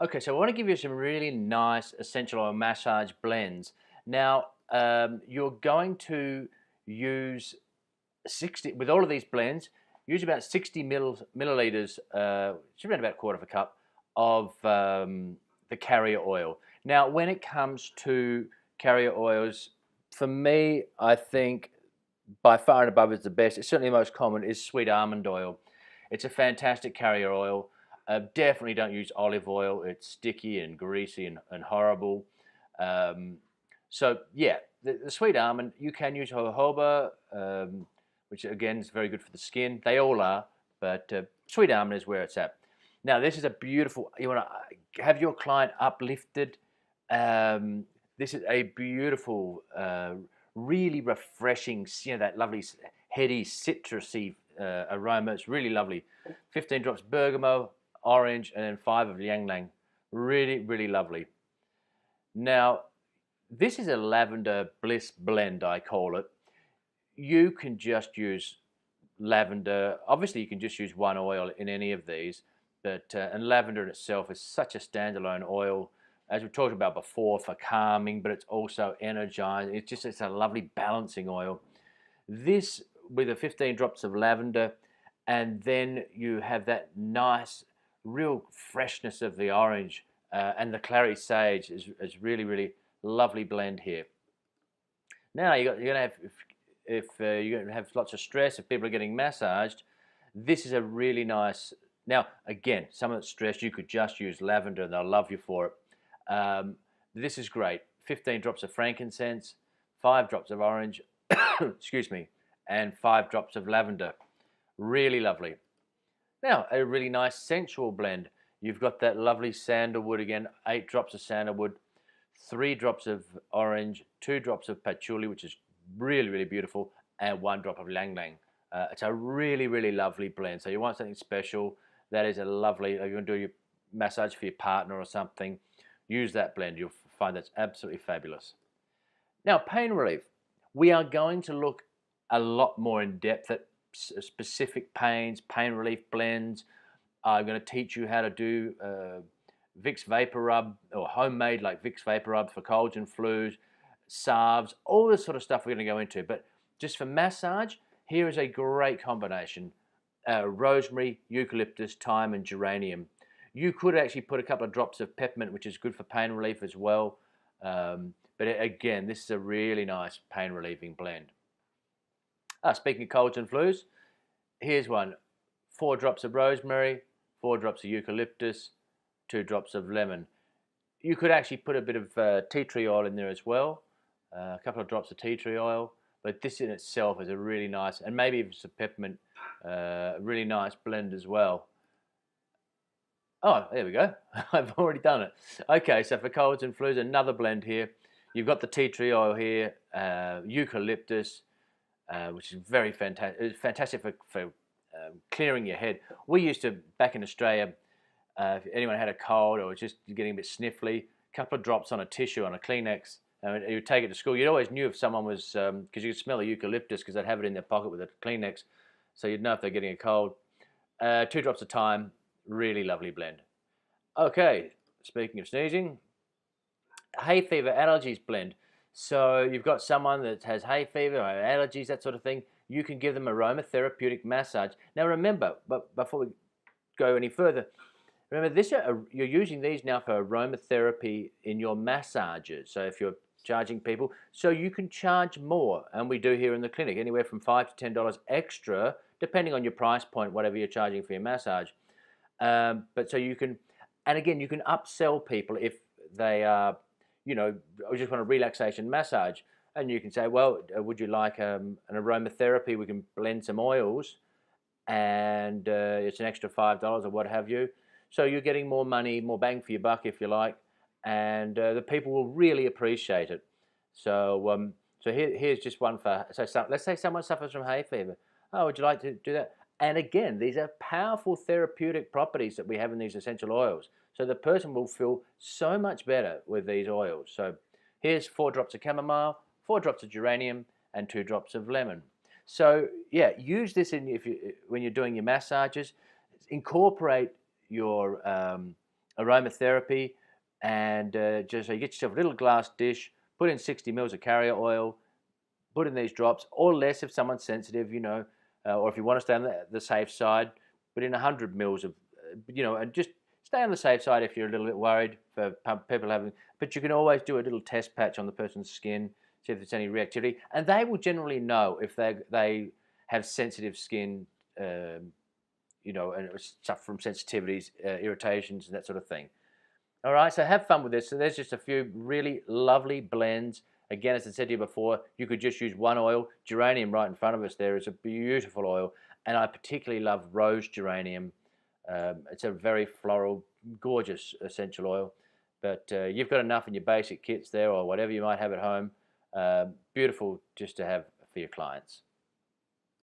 Okay, so I want to give you some really nice essential oil massage blends. Now, you're going to use 60, with all of these blends, use about 60 milliliters, it's around about a quarter of a cup, of the carrier oil. Now, when it comes to carrier oils, for me, I think by far and above is the best. It's certainly the most common is sweet almond oil. It's a fantastic carrier oil. Definitely don't use olive oil. It's sticky and greasy and horrible. Um, so yeah, the sweet almond, you can use jojoba, which again is very good for the skin. They all are, but sweet almond is where it's at. Now this is a beautiful, you want to have your client uplifted. Um, this is a beautiful, really refreshing, that lovely heady citrusy aroma. It's really lovely. 15 drops bergamot, orange, and then 5 of ylang ylang. Really, really lovely. Now, this is a lavender bliss blend, I call it. You can just use lavender. Obviously, you can just use one oil in any of these, but and lavender in itself is such a standalone oil, as we talked about before, for calming, but it's also energizing. It's a lovely balancing oil. This with the 15 drops of lavender, and then you have that nice, real freshness of the orange, and the clary sage is really, really lovely blend here. Now you're gonna have, if you're gonna have lots of stress, if people are getting massaged, this is a really nice. Now again, some of the stress you could just use lavender, and they'll love you for it. This is great. 15 drops of frankincense, 5 drops of orange, excuse me, and 5 drops of lavender. Really lovely. Now, a really nice sensual blend. You've got that lovely sandalwood again, 8 drops of sandalwood, 3 drops of orange, 2 drops of patchouli, which is really, really beautiful, and 1 drop of ylang ylang. It's a really, really lovely blend. So you want something special, that is a lovely, if you want to do your massage for your partner or something, use that blend. You'll find that's absolutely fabulous. Now, pain relief. We are going to look a lot more in depth at specific pains, pain relief blends. I'm going to teach you how to do Vicks Vapor Rub, or homemade like Vicks Vapor Rub for colds and flus, salves, all this sort of stuff we're going to go into. But just for massage, here is a great combination. Rosemary, eucalyptus, thyme, and geranium. You could actually put a couple of drops of peppermint, which is good for pain relief as well. But again, this is a really nice pain relieving blend. Speaking of colds and flus, here's one. 4 drops of rosemary, 4 drops of eucalyptus, 2 drops of lemon. You could actually put a bit of tea tree oil in there as well, a couple of drops of tea tree oil, but this in itself is a really nice, and maybe if it's a peppermint, really nice blend as well. Oh, there we go. I've already done it. Okay, so for colds and flus, another blend here. You've got the tea tree oil here, eucalyptus, which is very fantastic. It's fantastic for clearing your head. We used to, back in Australia, if anyone had a cold or was just getting a bit sniffly, a couple of drops on a tissue, on a Kleenex, and you would take it to school. You'd always knew if someone was, because you could smell the eucalyptus because they'd have it in their pocket with a Kleenex, so you'd know if they're getting a cold. 2 drops of thyme, really lovely blend. Okay, speaking of sneezing, Hayfever Allergies blend. So you've got someone that has hay fever or allergies, that sort of thing. You can give them aromatherapeutic massage. Now remember, but before we go any further, remember this, you're using these now for aromatherapy in your massages. So if you're charging people, so you can charge more, and we do here in the clinic, anywhere from $5 to $10 extra, depending on your price point, whatever you're charging for your massage. But so you can, and again, you can upsell people if they are, I just want a relaxation massage. And you can say, well, would you like an aromatherapy? We can blend some oils, and it's an extra $5 or what have you. So you're getting more money, more bang for your buck, if you like, and the people will really appreciate it. So, here's just one for, let's say someone suffers from hay fever. Oh, would you like to do that? And again, these are powerful therapeutic properties that we have in these essential oils. So the person will feel so much better with these oils. So here's 4 drops of chamomile, 4 drops of geranium, and 2 drops of lemon. So yeah, use this when you're doing your massages. Incorporate your aromatherapy, and just so you get yourself a little glass dish, put in 60 mils of carrier oil, put in these drops, or less if someone's sensitive, or if you want to stay on the safe side, put in 100 mils of, and just stay on the safe side if you're a little bit worried for people having, but you can always do a little test patch on the person's skin, see if there's any reactivity, and they will generally know if they have sensitive skin, and suffer from sensitivities, irritations, and that sort of thing. All right, so have fun with this. So there's just a few really lovely blends. Again, as I said to you before, you could just use one oil. Geranium right in front of us there is a beautiful oil, and I particularly love rose geranium. It's a very floral, gorgeous essential oil. But you've got enough in your basic kits there, or whatever you might have at home. Beautiful just to have for your clients.